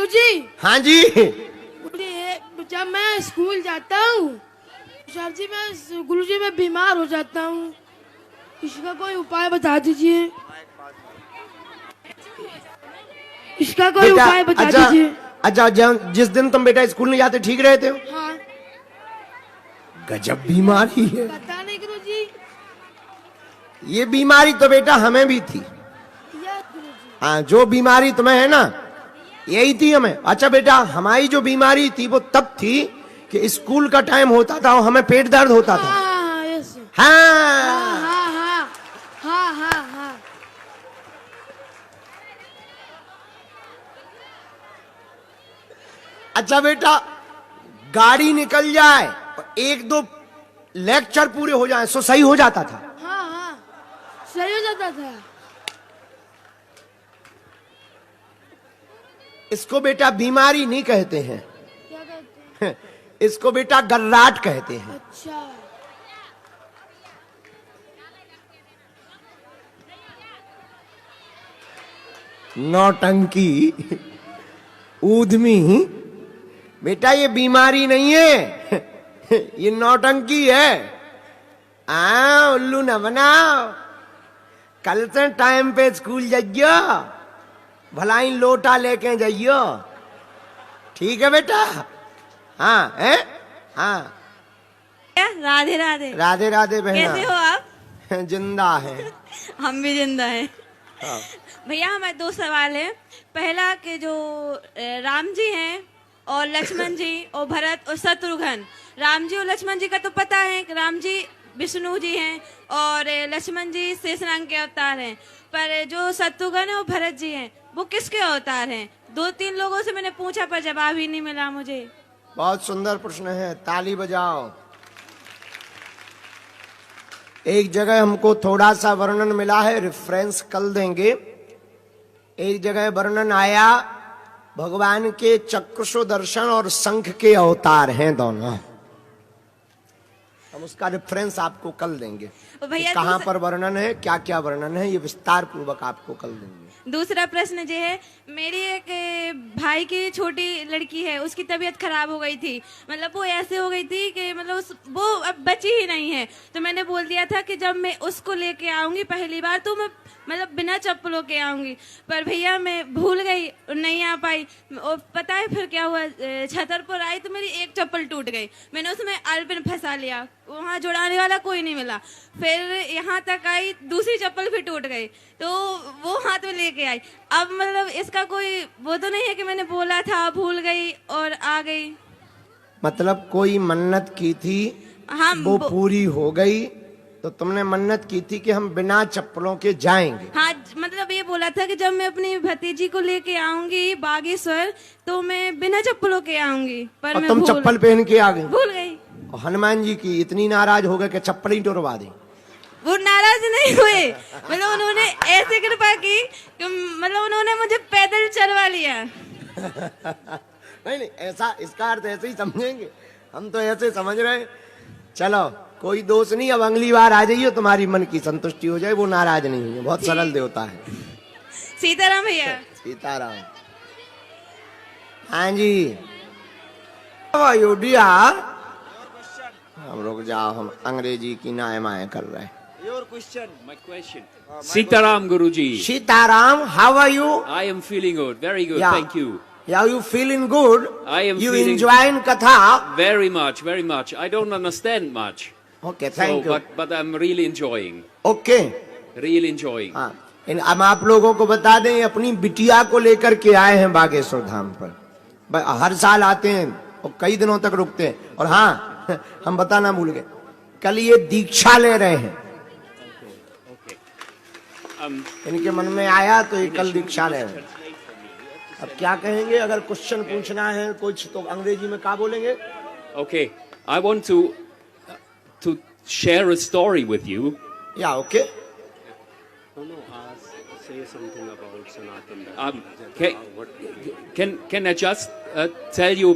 गुरुजी। हाँ जी। गुरुजी जब मैं स्कूल जाता हूँ सर जी गुरुजी मैं बीमार हो जाता हूँ, इसका कोई उपाय बता दीजिए। इसका कोई बेटा उपाय बता अच्छा दीजिए। अच्छा, जिस दिन तुम बेटा स्कूल नहीं जाते ठीक रहते हो? हाँ। गजब बीमारी है। पता नहीं गुरुजी। ये बीमारी तो बेटा हमें भी थी। हाँ, जो बीमारी तुम्हें है ना यही थी हमें। अच्छा बेटा, हमारी जो बीमारी थी वो तब थी कि स्कूल का टाइम होता था और हमें पेट दर्द होता था। हाँ यस। हाँ हाँ हाँ हाँ हाँ हाँ। अच्छा बेटा, गाड़ी निकल जाए और एक दो लेक्चर पूरे हो जाए सो सही हो जाता था। हाँ हाँ सही हो जाता था। इसको बेटा बीमारी नहीं कहते हैं, क्या कहते हैं? इसको बेटा गर्राट कहते हैं। अच्छा। नौटंकी, ऊधमी, बेटा ये बीमारी नहीं है, ये नौटंकी है। उल्लू न बनाओ, कल से टाइम पे स्कूल जाइयो, भलाई लोटा लेके जाइयो, ठीक है बेटा? हाँ है। हाँ राधे राधे। राधे राधे बहना। कैसे हो आप? जिंदा है। हम भी जिंदा हैं। हाँ। भैया हमारे दो सवाल है। पहला कि जो राम जी हैं और लक्ष्मण जी और भरत और शत्रुघ्न, राम जी और लक्ष्मण जी का तो पता है कि राम जी विष्णु जी हैं और लक्ष्मण जी शेषनाग के अवतार हैं, पर जो शत्रुघ्न और भरत जी हैं वो किसके अवतार हैं? दो तीन लोगों से मैंने पूछा पर जवाब ही नहीं मिला मुझे। बहुत सुंदर प्रश्न है, ताली बजाओ। एक जगह हमको थोड़ा सा वर्णन मिला है, रेफरेंस कल देंगे। एक जगह वर्णन आया भगवान के चक्र सुदर्शन और शंख के अवतार हैं दोनों। हम उसका रेफरेंस आपको कल देंगे। भैया कहाँ पर वर्णन है, क्या क्या वर्णन है, ये विस्तार पूर्वक आपको कल देंगे। दूसरा प्रश्न जो है, मेरी एक भाई की छोटी लड़की है, उसकी तबीयत खराब हो गई थी। मतलब वो ऐसे हो गई थी कि मतलब वो अब बची ही नहीं है। तो मैंने बोल दिया था कि जब मैं उसको लेके आऊंगी पहली बार तो मैं मतलब बिना चप्पलों के आऊंगी, पर भैया मैं भूल गई, नहीं आ पाई। और पता है फिर क्या हुआ, छतरपुर आई तो मेरी एक चप्पल टूट गई। मैंने उसमें आलपिन फंसा लिया, वहाँ जुड़ाने वाला कोई नहीं मिला। फिर यहाँ तक आई, दूसरी चप्पल भी टूट गई, तो वो हाथ में लेके आई। अब मतलब इसका कोई वो तो नहीं है कि मैंने बोला था भूल गई और आ गई। मतलब कोई मन्नत की थी, हाँ वो पूरी हो गई, तो तुमने मन्नत की थी कि हम बिना चप्पलों के जाएंगे। हाँ मतलब ये बोला था कि जब मैं अपनी भतीजी को लेके आऊंगी बागेश्वर तो मैं बिना चप्पलों के आऊंगी, पर और मैं तुम चप्पल पहन के आ गई। भूल गई। और हनुमान जी की इतनी नाराज हो गए कि चप्पल ही टुरवा दी। वो नाराज नहीं हुए, मतलब उन्होंने ऐसे कृपा की कि मतलब उन्होंने मुझे पैदल चलवा लिया। नहीं नहीं, ऐसा इसका अर्थ ऐसे ही समझेंगे, हम तो ऐसे समझ रहे हैं। चलो कोई दोष नहीं, अब अगली बार आ जाइए, तुम्हारी मन की संतुष्टि हो जाए, वो नाराज नहीं है, बहुत सरल देवता है। सीताराम भैया। सीताराम। हाँ जी अयोध्या, हम रुक जाओ, हम अंग्रेजी की नायमाएं कर रहे हैं। Your question. My question. Sitaram Guruji. Sitaram, how are you? I am feeling good. Very good. Yeah. Thank you. Yeah, you feeling good? I am You feeling- enjoying katha? Very much, very much. I don't understand much. Okay, thank you. But I'm really enjoying. Okay. Really enjoying. हाँ, अब आप लोगों को बता दें, अपनी बिटिया को लेकर के आए हैं बागेश्वर धाम पर। हर साल आते हैं और कई दिनों तक रुकते हैं। और हाँ, हम बताना भूल गए, कल ये दीक्षा ले रहे हैं। इनके मन में आया तो ये कल दीक्षा ले रहे हैं। अब क्या कहेंगे, अगर क्वेश्चन पूछना है कुछ तो अंग्रेजी में क्या बोलेंगे? Okay. I want to share a story with you. या okay. Say something about Sanatan Dharma. Can I just tell you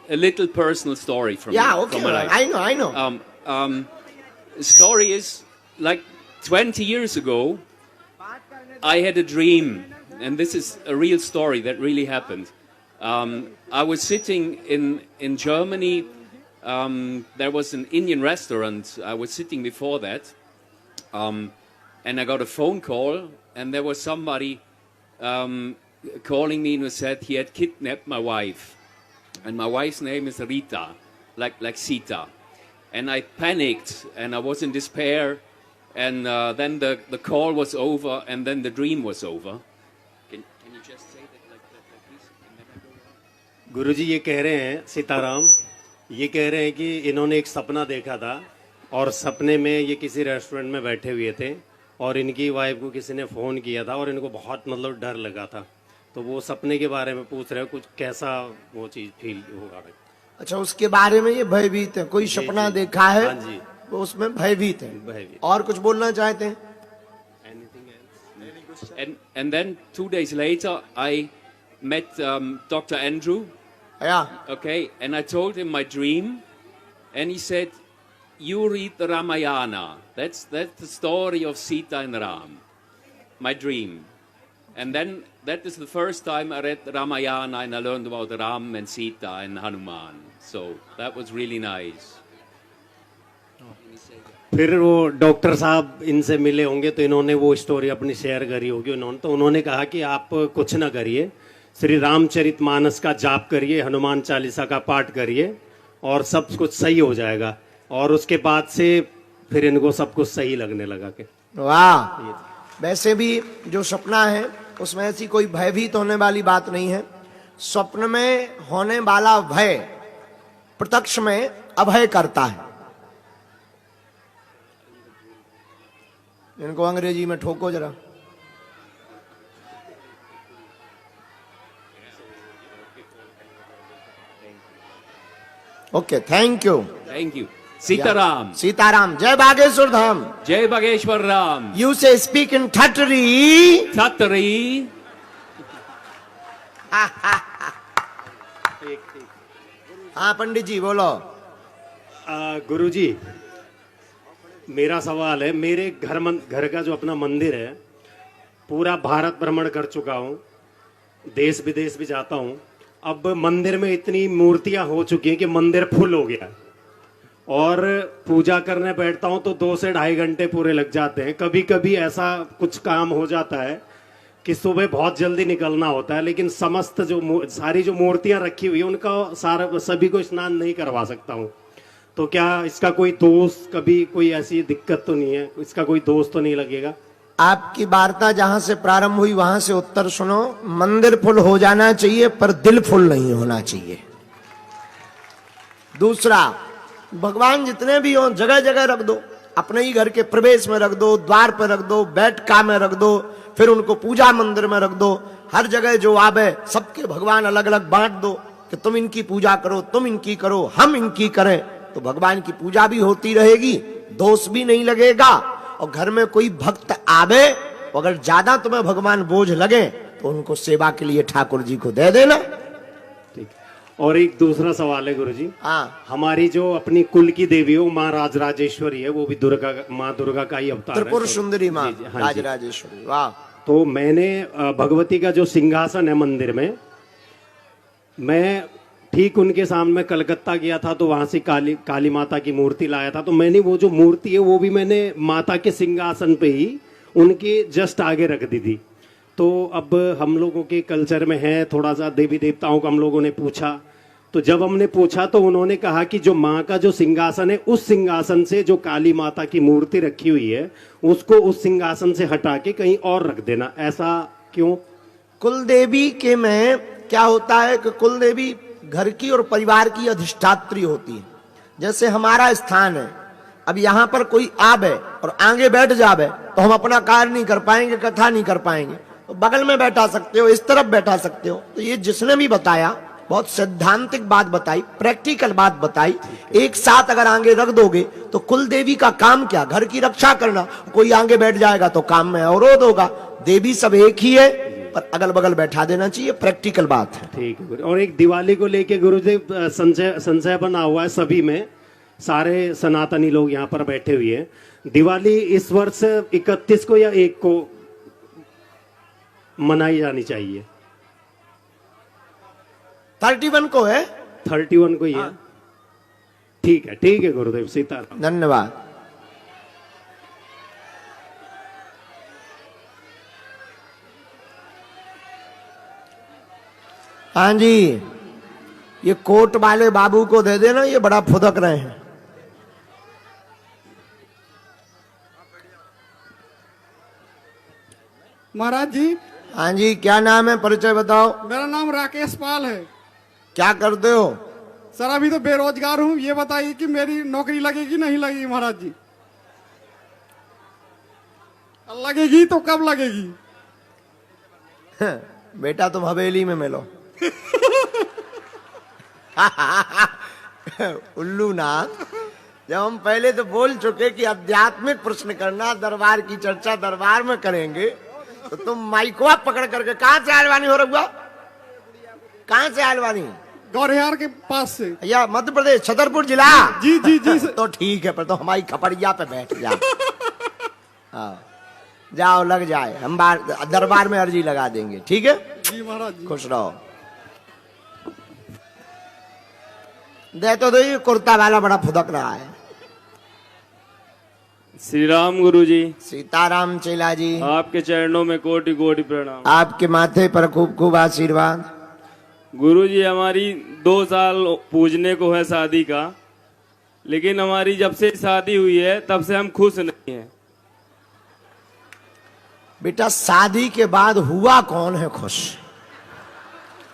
a little personal story from या me, okay, from my life? I know. The story is like 20 years ago, I had a dream, and this is a real story that really happened. I was sitting in Germany. There was an Indian restaurant. I was sitting before that, and I got a phone call, and there was somebody calling me and who said he had kidnapped my wife, and my wife's name is Rita, like Sita, and I panicked and I was in despair, and then the call was over, and then the dream was over. Can you just say that like please? And then I go on. गुरुजी ये कह रहे हैं, सीताराम ये कह रहे हैं कि इन्होंने एक सपना देखा था और सपने में ये किसी रेस्टोरेंट में बैठे हुए थे और इनकी वाइफ को किसी ने फ़ोन किया था और इनको बहुत मतलब डर लगा था, तो वो सपने के बारे में पूछ रहे हो, कुछ कैसा वो चीज़ फील होगा। अच्छा, उसके बारे में ये भयभीत है, कोई सपना देखा है हाँ जी, वो उसमें भयभीत है। भयभीत। और कुछ बोलना चाहते हैं? And then 2 days later, I met Dr. Andrew. या Okay, and I told him my dream, and he said, "You read the Ramayana. That's the story of Sita and Ram. My dream." And then that is the first time I read the Ramayana, and I learned about Ram and Sita and Hanuman. So that was really nice. फिर वो doctor साहब इनसे मिले होंगे तो इन्होंने वो story अपनी शेयर करी होगी उन्होंने कहा कि आप कुछ ना करिए, श्री रामचरितमानस का जाप करिए, हनुमान चालीसा का पाठ करिए और सब कुछ सही हो जाएगा। और उसके बाद से फिर इनको सब कुछ सही लगने लगा के वाह। वैसे भी जो सपना है उसमें ऐसी कोई भयभीत होने वाली बात नहीं है। स्वप्न में होने वाला भय प्रत्यक्ष में अभय करता है। इनको अंग्रेजी में ठोको जरा। Okay, thank you. Thank you. Sitaram. Sitaram. जय Bageshwar Dham. Jai Bageshwar Ram. You से स्पीक इन ठटरी। Tatari. हाँ पंडित जी बोलो। गुरुजी मेरा सवाल है, मेरे घर का जो अपना मंदिर है पूरा भारत भ्रमण कर चुका हूँ, देश विदेश भी जाता हूँ। अब मंदिर में इतनी मूर्तियां हो चुकी हैं कि मंदिर फुल हो गया और पूजा करने बैठता हूँ तो 2 से 2.5 घंटे पूरे लग जाते हैं। कभी कभी ऐसा कुछ काम हो जाता है कि सुबह बहुत जल्दी निकलना होता है, लेकिन समस्त सारी जो मूर्तियां रखी हुई है उनका सभी को स्नान नहीं करवा सकता हूँ। तो क्या इसका कोई दोष, कभी कोई ऐसी दिक्कत तो नहीं है, इसका कोई दोष तो नहीं लगेगा? आपकी वार्ता जहां से प्रारंभ हुई वहां से उत्तर सुनो। मंदिर फुल हो जाना चाहिए पर दिल फुल नहीं होना चाहिए। दूसरा, भगवान जितने भी हो जगह जगह रख दो, अपने ही घर के प्रवेश में रख दो, द्वार पर रख दो, बैठका में रख दो, फिर उनको पूजा मंदिर में रख दो। हर जगह जो आवे सबके भगवान अलग अलग बांट दो कि तुम इनकी पूजा करो, तुम इनकी करो, हम इनकी करें, तो भगवान की पूजा भी होती रहेगी, दोष भी नहीं लगेगा। और घर में कोई भक्त आवे, अगर ज्यादा तुम्हें भगवान बोझ लगे तो उनको सेवा के लिए ठाकुर जी को दे देना। ठीक। और एक दूसरा सवाल है गुरुजी। हाँ, हमारी जो अपनी कुल की देवी हो माँ राजराजेश्वरी है, वो भी माँ दुर्गा का ही अवतार है। त्रिपुर सुंदरी माँ जी, हाँ जी। राजराजेश्वरी। वाह। तो मैंने भगवती का जो सिंहासन है मंदिर में, मैं ठीक उनके सामने में कलकत्ता गया था तो वहां से काली माता की मूर्ति लाया था। तो मैंने वो जो मूर्ति है वो भी मैंने माता के सिंहासन पे ही उनके जस्ट आगे रख दी थी। तो अब हम लोगों के कल्चर में है थोड़ा सा देवी देवताओं को हम लोगों ने पूछा, तो जब हमने पूछा तो उन्होंने कहा कि जो माँ का जो सिंहासन है उस सिंहासन से जो काली माता की मूर्ति रखी हुई है उसको उस सिंहासन से हटा के कहीं और रख देना। ऐसा क्यों? कुल देवी के में क्या होता है कि कुल देवी घर की और परिवार की अधिष्ठात्री होती है। जैसे हमारा स्थान है, अब यहाँ पर कोई आवे और आगे बैठ जावे तो हम अपना कार्य नहीं कर पाएंगे, कथा नहीं कर पाएंगे। तो बगल में बैठा सकते हो, इस तरफ बैठा सकते हो। तो ये जिसने भी बताया बहुत सैद्धांतिक बात बताई, प्रैक्टिकल बात बताई। एक साथ अगर आगे रख दोगे तो कुल देवी का काम क्या? घर की रक्षा करना। कोई आगे बैठ जाएगा तो काम में अवरोध होगा। देवी सब एक ही है पर अगल बगल बैठा देना चाहिए, प्रैक्टिकल बात है। ठीक है गुरु। और एक दिवाली को लेके गुरुदेव संशय बना हुआ है सभी में, सारे सनातनी लोग यहाँ पर बैठे हुए हैं। दिवाली इस वर्ष 31 को या 1 को मनाई जानी चाहिए? 31 को है। 31 को ही है। ठीक है गुरुदेव, सीताराम। धन्यवाद। हाँ जी, ये कोट वाले बाबू को दे देना, ये बड़ा फुदक रहे हैं। महाराज जी, हाँ जी, क्या नाम है, परिचय बताओ। मेरा नाम राकेश पाल है। क्या करते हो? सर अभी तो बेरोजगार हूँ। ये बताइए कि मेरी नौकरी लगेगी नहीं लगेगी महाराज जी? लगेगी तो कब लगेगी? बेटा तुम हवेली में मिलो। उल्लू नाथ, जब हम पहले तो बोल चुके कि आध्यात्मिक प्रश्न करना, दरबार की चर्चा दरबार में करेंगे, तो तुम माइकवा पकड़ करके कहां से आलवानी हो रहा? कहां से आलवानी? गौरिहार के पास से। या मध्य प्रदेश, छतरपुर जिला? जी जी जी सर। तो ठीक है, पर तो हमारी खपड़िया पे बैठ जा। हाँ, जाओ लग जाए, हम दरबार में अर्जी लगा देंगे। ठीक है जी महाराज जी। खुश रहो। दे तो ये कुर्ता वाला बड़ा फुदक रहा है। श्री राम गुरु जी, सीताराम चेला जी, आपके चरणों में कोटि कोटि प्रणाम। आपके माथे पर खूब खूब आशीर्वाद। गुरु जी, हमारी 2 साल पूजने को है शादी का, लेकिन हमारी जब से शादी हुई है तब से हम खुश नहीं हैं। बेटा शादी के बाद हुआ कौन है खुश?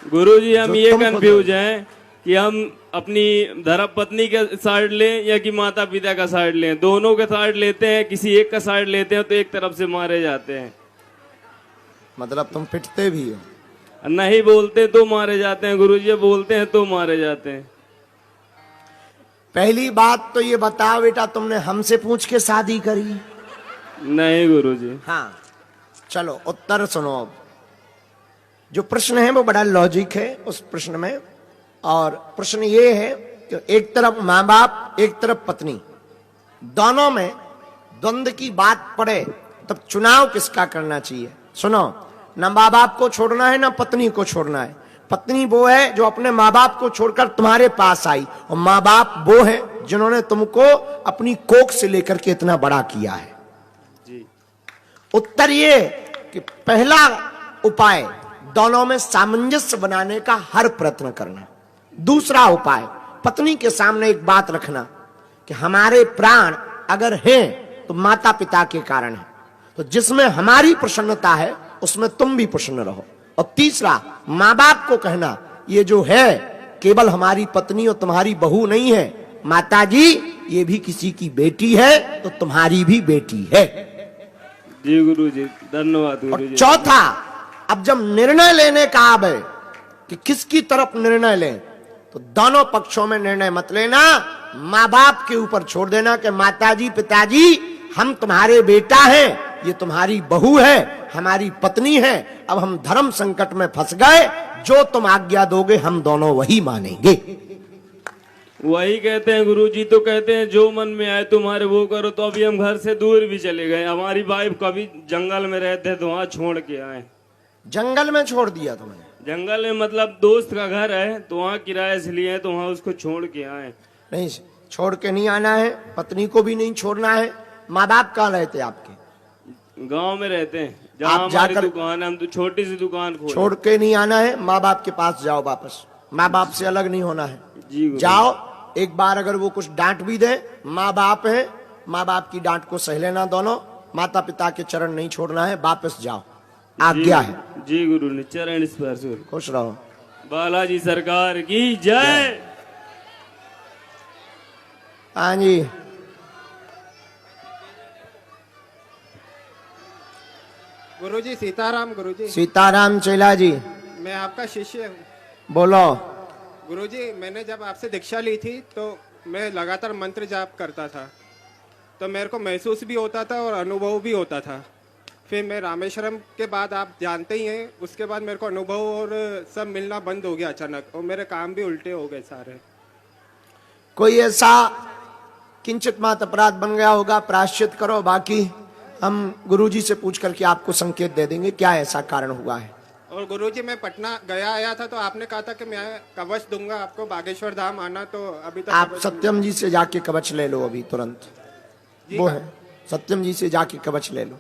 गुरु जी, हम जो ये तुमको कंफ्यूज हैं कि हम अपनी धर्म पत्नी का साइड लें या कि माता पिता का साइड लें। दोनों का साइड लेते हैं, किसी एक का साइड लेते हैं तो एक तरफ से मारे जाते हैं। मतलब तुम पिटते भी हो? नहीं बोलते तो मारे जाते हैं गुरु जी, बोलते हैं तो मारे जाते हैं। पहली बात तो ये बताओ बेटा, तुमने हमसे पूछ के शादी करी? नहीं गुरु जी। हाँ, चलो उत्तर सुनो। अब जो प्रश्न है वो बड़ा लॉजिक है उस प्रश्न में, और प्रश्न ये है कि एक तरफ माँ बाप, एक तरफ पत्नी, दोनों में द्वंद्व की बात पड़े तब चुनाव किसका करना चाहिए? सुनो, ना माँ बाप को छोड़ना है ना पत्नी को छोड़ना है। पत्नी वो है जो अपने माँ बाप को छोड़कर तुम्हारे पास आई, और माँ बाप वो है जिन्होंने तुमको अपनी कोख से लेकर के इतना बड़ा किया है। जी। उत्तर ये कि पहला उपाय दोनों में सामंजस्य बनाने का हर प्रयत्न करना। दूसरा उपाय, पत्नी के सामने एक बात रखना कि हमारे प्राण अगर हैं तो माता पिता के कारण है, तो जिसमें हमारी प्रसन्नता है उसमें तुम भी प्रसन्न रहो। और तीसरा, माँ बाप को कहना ये जो है केवल हमारी पत्नी और तुम्हारी बहू नहीं है, माता जी ये भी किसी की बेटी है तो तुम्हारी भी बेटी है। जी गुरु जी, धन्यवाद गुरु और जी। चौथा, अब जब निर्णय लेने का आवे कि किसकी तरफ निर्णय लें, तो दोनों पक्षों में निर्णय मत लेना, माँ बाप के ऊपर छोड़ देना कि माताजी पिताजी हम तुम्हारे बेटा हैं, ये तुम्हारी बहू है, हमारी पत्नी है, अब हम धर्म संकट में फंस गए, जो तुम आज्ञा दोगे हम दोनों वही मानेंगे। वही कहते हैं गुरु जी, तो कहते हैं जो मन में आए तुम्हारे वो करो। तो अभी हम घर से दूर भी चले गए, हमारी वाइफ कभी जंगल में रहते तो वहां छोड़ के आए। जंगल में छोड़ दिया तुमने? जंगल में मतलब दोस्त का घर है तो वहाँ किराए से लिए हैं, तो वहाँ उसको छोड़ के आए। नहीं, छोड़ के नहीं आना है, पत्नी को भी नहीं छोड़ना है। माँ बाप कहाँ रहते आपके? गांव में रहते हैं, जहाँ आप हमारी जाकर दुकान है, हम तो छोटी सी दुकान खोले। छोड़ के नहीं आना है, माँ बाप के पास जाओ वापस। माँ बाप से अलग नहीं होना है। जी गुरु। जाओ, एक बार अगर वो कुछ डांट भी दे, माँ बाप है, माँ बाप की डांट को सह लेना दोनों, माता पिता के चरण नहीं छोड़ना है, वापस जाओ, आज्ञा है। जी गुरु ने चरण स्पर्श। खुश रहो। बालाजी सरकार की जय। हाँ जी, गुरुजी सीताराम। गुरुजी, सीताराम चेला जी, मैं आपका शिष्य हूँ। बोलो। गुरुजी, मैंने जब आपसे दीक्षा ली थी तो मैं लगातार मंत्र जाप करता था, तो मेरे को महसूस भी होता था और अनुभव भी होता था। फिर मैं रामेश्वरम के बाद, आप जानते ही हैं, उसके बाद मेरे को अनुभव और सब मिलना बंद हो गया अचानक, और मेरे काम भी उल्टे हो गए सारे। कोई ऐसा किंचित मात अपराध बन गया होगा, प्रायश्चित करो, बाकी हम गुरुजी से पूछ करके आपको संकेत दे देंगे क्या ऐसा कारण हुआ है। और गुरुजी मैं पटना गया आया था तो आपने कहा था कि मैं कवच दूंगा आपको, बागेश्वर धाम आना, तो अभी तक आप कवच सत्यम जी से जाके कवच ले लो अभी तुरंत। जी वो का- है, सत्यम जी से जाके कवच ले लो।